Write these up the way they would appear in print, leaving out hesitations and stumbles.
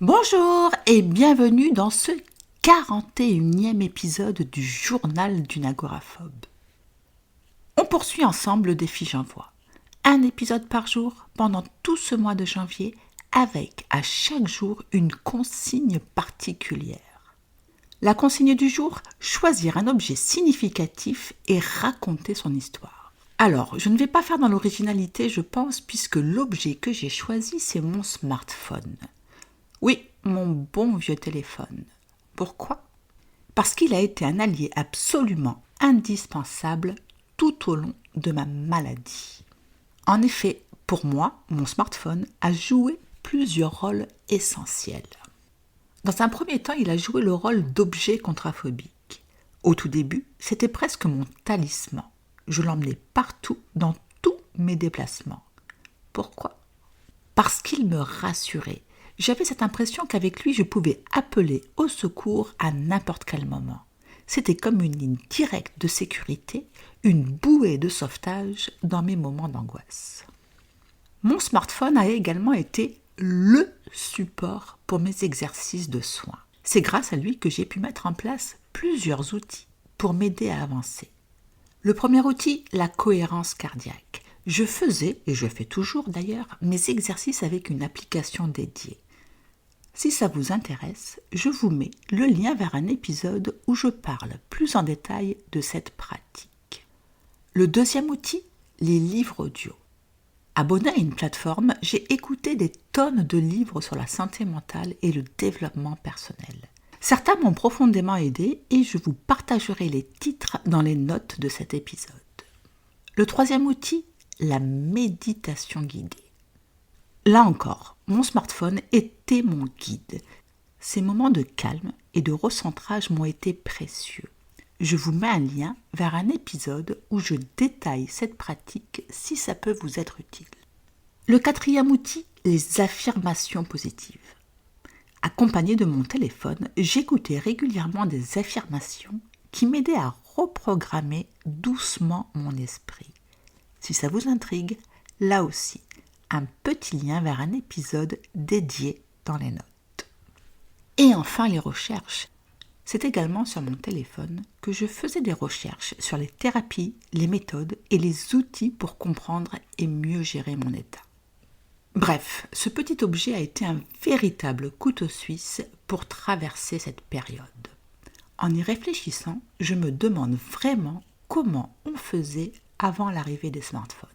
Bonjour et bienvenue dans ce 41e épisode du journal d'une agoraphobe. On poursuit ensemble le défi J'envoie. Un épisode par jour pendant tout ce mois de janvier avec à chaque jour une consigne particulière. La consigne du jour, choisir un objet significatif et raconter son histoire. Alors, je ne vais pas faire dans l'originalité, je pense, puisque l'objet que j'ai choisi, c'est mon smartphone. Oui, mon bon vieux téléphone. Pourquoi ? Parce qu'il a été un allié absolument indispensable tout au long de ma maladie. En effet, pour moi, mon smartphone a joué plusieurs rôles essentiels. Dans un premier temps, il a joué le rôle d'objet contraphobique. Au tout début, c'était presque mon talisman. Je l'emmenais partout, dans tous mes déplacements. Pourquoi ? Parce qu'il me rassurait. J'avais cette impression qu'avec lui, je pouvais appeler au secours à n'importe quel moment. C'était comme une ligne directe de sécurité, une bouée de sauvetage dans mes moments d'angoisse. Mon smartphone a également été le support pour mes exercices de soins. C'est grâce à lui que j'ai pu mettre en place plusieurs outils pour m'aider à avancer. Le premier outil, la cohérence cardiaque. Je faisais, et je fais toujours d'ailleurs, mes exercices avec une application dédiée. Si ça vous intéresse, je vous mets le lien vers un épisode où je parle plus en détail de cette pratique. Le deuxième outil, les livres audio. Abonné à une plateforme, j'ai écouté des tonnes de livres sur la santé mentale et le développement personnel. Certains m'ont profondément aidé et je vous partagerai les titres dans les notes de cet épisode. Le troisième outil, la méditation guidée. Là encore, mon smartphone était mon guide. Ces moments de calme et de recentrage m'ont été précieux. Je vous mets un lien vers un épisode où je détaille cette pratique si ça peut vous être utile. Le quatrième outil, les affirmations positives. Accompagné de mon téléphone, j'écoutais régulièrement des affirmations qui m'aidaient à reprogrammer doucement mon esprit. Si ça vous intrigue, là aussi, un petit lien vers un épisode dédié dans les notes. Et enfin, les recherches. C'est également sur mon téléphone que je faisais des recherches sur les thérapies, les méthodes et les outils pour comprendre et mieux gérer mon état. Bref, ce petit objet a été un véritable couteau suisse pour traverser cette période. En y réfléchissant, je me demande vraiment comment on faisait avant l'arrivée des smartphones.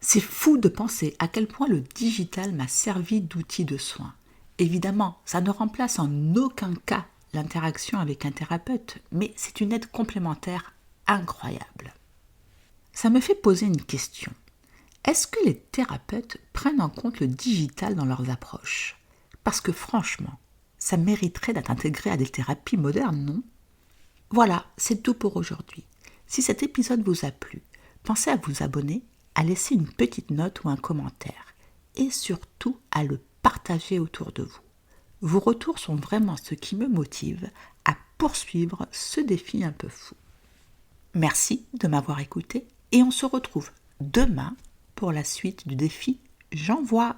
C'est fou de penser à quel point le digital m'a servi d'outil de soin. Évidemment, ça ne remplace en aucun cas l'interaction avec un thérapeute, mais c'est une aide complémentaire incroyable. Ça me fait poser une question. Est-ce que les thérapeutes prennent en compte le digital dans leurs approches ? Parce que franchement, ça mériterait d'être intégré à des thérapies modernes, non ? Voilà, c'est tout pour aujourd'hui. Si cet épisode vous a plu, pensez à vous abonner, à laisser une petite note ou un commentaire et surtout à le partager autour de vous. Vos retours sont vraiment ce qui me motive à poursuivre ce défi un peu fou. Merci de m'avoir écouté et on se retrouve demain pour la suite du défi J'envoie.